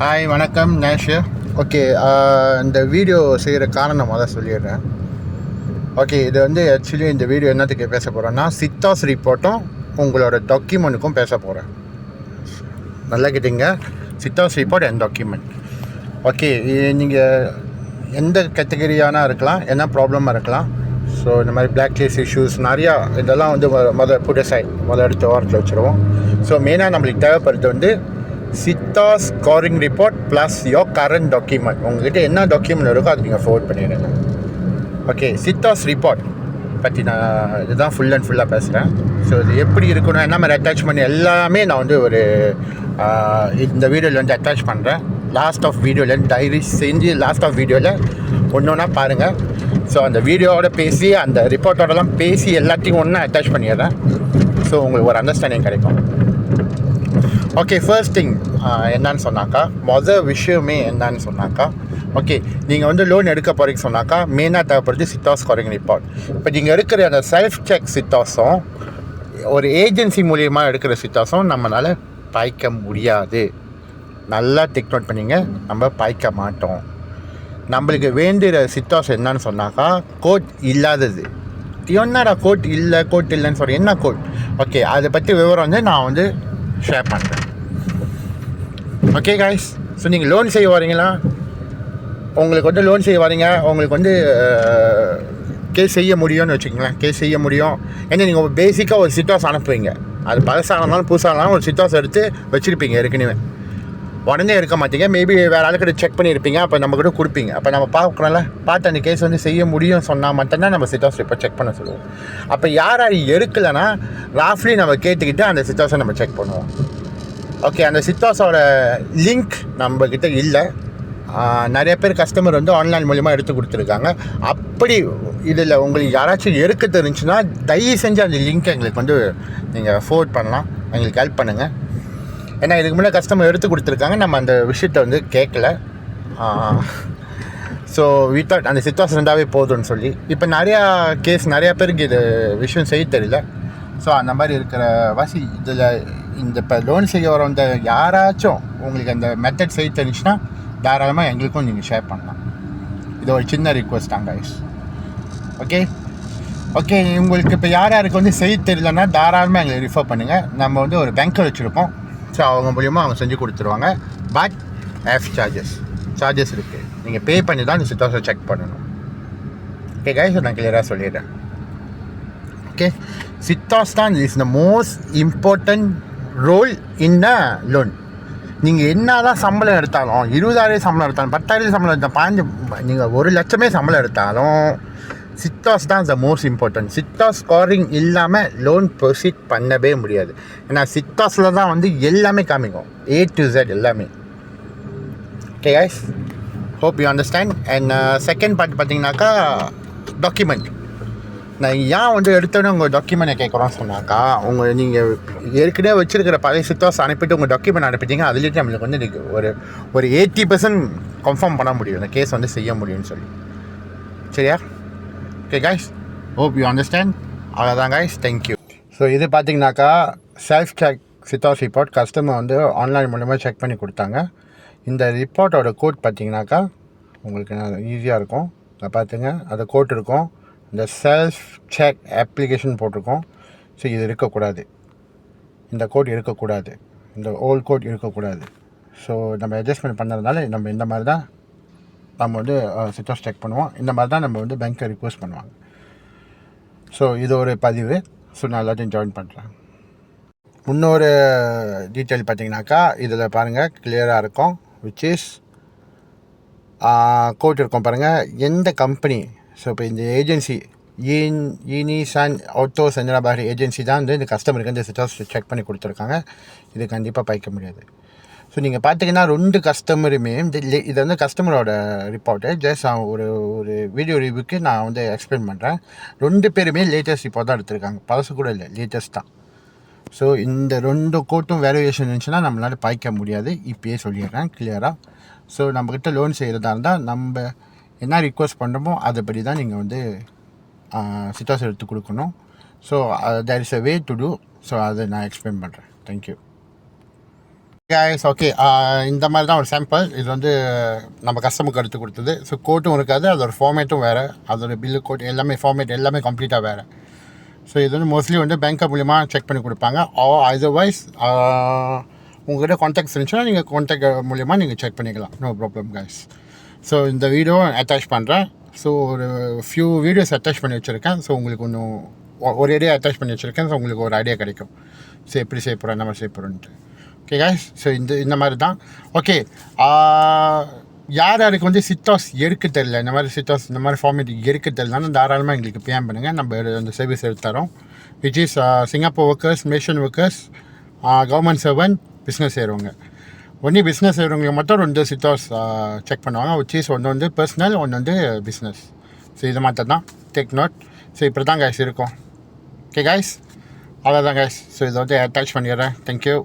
Hi வணக்கம் நேஷு. Okay, இந்த video செய்கிற காரணம் முதல்ல சொல்லிடுறேன். ஓகே, இது வந்து ஆக்சுவலி இந்த வீடியோ என்னத்துக்கு பேச போகிறேன்னா, சித்தாஸ் ரிப்போர்ட்டும் உங்களோட டாக்குமெண்ட்டுக்கும் பேச போகிறேன். நல்லா கேட்டிங்க, சித்தாஸ் ரிப்போர்ட் அண்ட் டாக்குமெண்ட். ஓகே, நீங்கள் எந்த கேட்டகரியானா இருக்கலாம், என்ன ப்ராப்ளமாக இருக்கலாம். ஸோ இந்த மாதிரி பிளாக் லிஸ்ட் இஷ்யூஸ் நிறையா இதெல்லாம் வந்து முதல் எடுத்து வாரத்தில் வச்சுருவோம். ஸோ மெயினாக நம்மளுக்கு தேவைப்படுறது வந்து சித்தாஸ் scoring report plus your current document. உங்கள்கிட்ட என்ன டாக்குமெண்ட் இருக்கோ அதை நீங்கள் ஃபார்வர்ட் பண்ணிடுங்க. ஓகே, சித்தாஸ் ரிப்போர்ட் பற்றி நான் இதுதான் ஃபுல் அண்ட் ஃபுல்லாக பேசுகிறேன். ஸோ இது எப்படி இருக்கணும், என்ன மாதிரி அட்டாச் பண்ணி எல்லாமே நான் வந்து ஒரு இந்த வீடியோவில் வந்து அட்டாச் பண்ணுறேன். லாஸ்ட் ஆஃப் வீடியோவில் டைரி செஞ்சு லாஸ்ட் ஆஃப் வீடியோவில் ஒன்று ஒன்றா பாருங்கள். ஸோ அந்த வீடியோவோட பேசி அந்த ரிப்போர்ட்டோடலாம் பேசி எல்லாத்தையும் ஒன்றா அட்டாச் பண்ணிடுறேன். ஸோ உங்களுக்கு ஒரு அண்டர்ஸ்டாண்டிங் கிடைக்கும். ஓகே, ஃபர்ஸ்ட் திங் என்னன்னு சொன்னாக்கா, விஷயமே என்னன்னு சொன்னாக்கா, ஓகே நீங்கள் வந்து லோன் எடுக்க போகிறீங்க சொன்னாக்கா மெயினாக தேவைப்படுது சித்தாஸ் ஸ்கோரிங் ரிப்போர்ட். இப்போ நீங்கள் எடுக்கிற அந்த செல்ஃப் செக் சித்தாஸும் ஒரு ஏஜென்சி மூலியமாக எடுக்கிற சித்தாஸும் நம்மளால் பாய்க்க முடியாது. நல்லா டேக் நோட் பண்ணிங்க, நம்ம பாய்க்க மாட்டோம். நம்மளுக்கு வேண்டிய சித்தாஸ் என்னன்னு சொன்னாக்கா கோட் இல்லாதது. என்னடா கோட் இல்லைன்னு சொல்கிறேன், என்ன கோட்? ஓகே, அதை பற்றி விவரம் வந்து நான் வந்து ஷேர் பண்ணுறேன். ஓகே காய்ஸ், ஸோ நீங்கள் லோன் செய்ய வரீங்களா, உங்களுக்கு வந்து லோன் செய்ய வரீங்க, உங்களுக்கு வந்து கேஸ் செய்ய முடியும்னு வச்சுக்கோங்களேன். கேஸ் செய்ய முடியும். ஏன்னா நீங்கள் பேசிக்காக ஒரு சிட்டாஸ் அனுப்புவீங்க. அது பழசானாலும் புதுசானாலும் ஒரு சிட்டாஸ் எடுத்து வச்சுருப்பீங்க ஏற்கனவே. உடனே இருக்க மாட்டீங்க, மேபி வேறு ஆளுக்கிட்ட செக் பண்ணியிருப்பீங்க. அப்போ நம்மக்கிட்ட கொடுப்பீங்க. அப்போ நம்ம பார்க்கணும்ல, பார்த்து அந்த கேஸ் வந்து செய்ய முடியும் சொன்னால் மட்டும்தான் நம்ம சிட்டாஸ் இப்போ செக் பண்ண சொல்லுவோம். அப்போ யார் எடுக்கலைன்னா ராஃப்லி நம்ம கேட்டுக்கிட்டு அந்த சிட்டாஸை நம்ம செக் பண்ணுவோம். ஓகே, அந்த சித்தாஸோட லிங்க் நம்மக்கிட்ட இல்லை. நிறைய பேர் கஸ்டமர் வந்து ஆன்லைன் மூலிமா எடுத்து கொடுத்துருக்காங்க. அப்படி இதில் உங்களுக்கு யாராச்சும் எடுக்க தெரிஞ்சுன்னா தயவு செஞ்சு அந்த லிங்க்கை எங்களுக்கு வந்து நீங்கள் ஃபார்வர்ட் பண்ணலாம், எங்களுக்கு ஹெல்ப் பண்ணுங்கள். ஏன்னா இதுக்கு முன்னே கஸ்டமர் எடுத்து கொடுத்துருக்காங்க, நம்ம அந்த விஷயத்தை வந்து கேட்கல. ஸோ வித்தவுட் அந்த சித்தாஸ் ரெண்டாவே போதும்னு சொல்லி இப்போ நிறையா பேருக்கு இது விஷயம் செய்ய தெரியல. ஸோ அந்த மாதிரி இருக்கிற வாசி இதில் இந்த இப்போ லோன் செய்ய வரவங்க யாராச்சும் உங்களுக்கு அந்த மெத்தட் செய்ய தெரிஞ்சுன்னா தாராளமாக எங்களுக்கும் நீங்கள் ஷேர் பண்ணலாம். இது ஒரு சின்ன ரிக்வெஸ்ட் தான் கைஸ். ஓகே, உங்களுக்கு இப்போ யாருக்கு வந்து செய்ய தெரியலன்னா தாராளமாக எங்களை ரிஃபர் பண்ணுங்கள். நம்ம வந்து ஒரு பேங்க்கை வச்சுருப்போம். ஸோ அவங்க மூலியமாக அவங்க செஞ்சு கொடுத்துருவாங்க. பட் சார்ஜஸ் இருக்குது. நீங்கள் பே பண்ணி தான் இந்த சித்தாஸை செக் பண்ணணும். ஓகே கைஸ், நான் கிளியராக சொல்லிடுறேன். ஓகே, சித்தாஸ் தான் is the most important role in a loan. நீங்கள் என்ன தான் சம்பளம் எடுத்தாலும், 20,000 சம்பளம் எடுத்தாலும், 10,000 சம்பளம் எடுத்தாலும், நீங்கள் 1,00,000 சம்பளம் எடுத்தாலும் சித்தாஸ் தான் த மோஸ்ட் இம்பார்ட்டன்ட். சித்தாஸ் ஸ்கோரிங் இல்லாமல் லோன் ப்ரொசீட் பண்ணவே முடியாது. ஏன்னா சித்தாஸில் தான் வந்து எல்லாமே காமிக்கும், A to Z எல்லாமே. Okay guys, hope you understand. And second part பார்த்தீங்கன்னாக்கா டாக்குமெண்ட். நான் ஏன் வந்து எடுத்தோன்னே உங்கள் டாக்குமெண்ட்டை கேட்குறோன்னு சொன்னாக்கா, நீங்கள் ஏற்கனவே வச்சுருக்கிற பழைய சித்தாஸ் அனுப்பிட்டு உங்கள் டாக்குமெண்ட் அனுப்பிட்டீங்க, அதுலேயும் நம்மளுக்கு வந்து இன்றைக்கி ஒரு 80% கன்ஃபார்ம் பண்ண முடியும், இந்த கேஸ் வந்து செய்ய முடியும்னு சொல்லி. சரியா? Okay guys, hope you understand. அவ்வளோதான் கைஸ், தேங்க்யூ. ஸோ இது பார்த்தீங்கன்னாக்கா செல்ஃப் செக் சித்தாஸ் ரிப்போர்ட் கஸ்டமர் வந்து ஆன்லைன் மூலமாக செக் பண்ணி கொடுத்தாங்க. இந்த ரிப்போர்ட்டோட கோட் பார்த்தீங்கன்னாக்கா உங்களுக்கு ஈஸியாக இருக்கும். அதை பார்த்துங்க, அது கோட் இருக்கும். இந்த செல்ஃப் செக் அப்ளிகேஷன் போட்டிருக்கோம். ஸோ இது இருக்கக்கூடாது, இந்த கோட் இருக்கக்கூடாது, இந்த ஓல்ட் கோட் இருக்கக்கூடாது. ஸோ நம்ம அட்ஜஸ்ட்மெண்ட் பண்ணுறதுனால நம்ம இந்த மாதிரி தான் நம்ம வந்து சிட்டாஸ் செக் பண்ணுவோம். இந்த மாதிரி தான் நம்ம வந்து பேங்க்கை ரிக்வெஸ்ட் பண்ணுவாங்க. ஸோ இது ஒரு பதிவு. ஸோ நான் எல்லாத்தையும் ஜாயின் பண்ணுறேன். இன்னொரு டீட்டெயில் பார்த்தீங்கன்னாக்கா இதில் பாருங்கள், கிளியராக இருக்கும். விச் இஸ் கோட் இருக்கும் பாருங்கள், எந்த கம்பெனி. ஸோ இப்போ இந்த ஏஜென்சி ஈனிசான் ஆட்டோ செஞ்சனாபாரி ஏஜென்சி தான் வந்து இந்த கஸ்டமருக்கு வந்து சிட்டாஸ் செக் பண்ணி கொடுத்துருக்காங்க. இது கண்டிப்பாக பாய்க்க முடியாது. ஸோ நீங்கள் பார்த்தீங்கன்னா 2 கஸ்டமருமே இது வந்து கஸ்டமரோட ரிப்போர்ட்டு. ஜஸ்ட் ஒரு வீடியோ ரிவ்யூக்கு நான் வந்து எக்ஸ்பிளைன் பண்ணுறேன். 2 பேருமே லேட்டஸ்ட் ரிப்போர்ட் தான் எடுத்திருக்காங்க, பழசு கூட இல்லை, லேட்டஸ்ட் தான். ஸோ இந்த 2 கோட்டும் வேல்யூவேஷன் இருந்துச்சுன்னா நம்மளால் பாய்க்க முடியாது, இப்போயே சொல்லிடுறேன் கிளியராக. ஸோ நம்மக்கிட்ட லோன் செய்கிறதா இருந்தால் நம்ம என்ன ரிக்வெஸ்ட் பண்ணுறோமோ அதுபடி தான் நீங்கள் வந்து சிட்டாஸ் எடுத்து கொடுக்கணும். So there is a way to do. So அதை நான் எக்ஸ்பிளைன் பண்ணுறேன். தேங்க்யூ. கைஸ் ஓகே இந்த மாதிரி தான் ஒரு சாம்பிள். இது வந்து நம்ம கஸ்டமருக்கு எடுத்து கொடுத்தது. ஸோ கோட்டும் இருக்காது, அதோட ஃபார்மேட்டும் வேறு, அதோட பில்லு கோட் எல்லாமே ஃபார்மேட் எல்லாமே கம்ப்ளீட்டாக வேறு. ஸோ இது வந்து மோஸ்ட்லி வந்து பேங்க் மூலிமா செக் பண்ணி கொடுப்பாங்க. அதர்வைஸ் உங்கள்கிட்ட கான்டாக்ட்ஸ் இருந்துச்சுன்னா நீங்கள் கான்டாக்ட் மூலிமா நீங்கள் செக் பண்ணிக்கலாம், நோ ப்ராப்ளம் கைஸ். ஸோ இந்த வீடியோ அட்டாச் பண்ணுறேன். ஸோ ஒரு ஃபியூ வீடியோஸ் அட்டாச் பண்ணி வச்சுருக்கேன். ஸோ உங்களுக்கு ஒன்றும் ஒரு ஐடியா அட்டாச் பண்ணி வச்சுருக்கேன். ஸோ உங்களுக்கு ஒரு ஐடியா கிடைக்கும், ஸோ எப்படி செய்ய போகிறோம், என்ன மாதிரி செய்ய போகிறோன்ட்டு. ஓகே கைஸ், ஸோ இந்த மாதிரி தான். ஓகே, யார் யாருக்கு வந்து சித்தாஸ் எடுக்க தெரியல, இந்த மாதிரி சித்தாஸ் இந்த மாதிரி ஃபார்மேட் எடுக்க தெரியலனாலும் தாராளமாக எங்களுக்கு பிஎம் பண்ணுங்கள். நம்ம அந்த சர்வீஸ் எடுத்து தரோம். Which is Singapore workers, மேஷன் workers, government servant, business செய்கிறவங்க. ஒன்லி பிஸ்னஸ் செய்கிறவங்களுக்கு மட்டும் 2 சித்தாஸ் செக் பண்ணுவாங்க. விச் இஸ் ஒன்று வந்து பர்சனல், ஒன்று வந்து பிஸ்னஸ். ஸோ இது மாதிரி தான், டேக் நோட். ஸோ இப்படி தான் கைஸ் இருக்கும். ஓகே கைஸ், அவ்வளோதான் கைஸ். ஸோ இதை வந்து அட்டாச் பண்ணிடுறேன். தேங்க்யூ.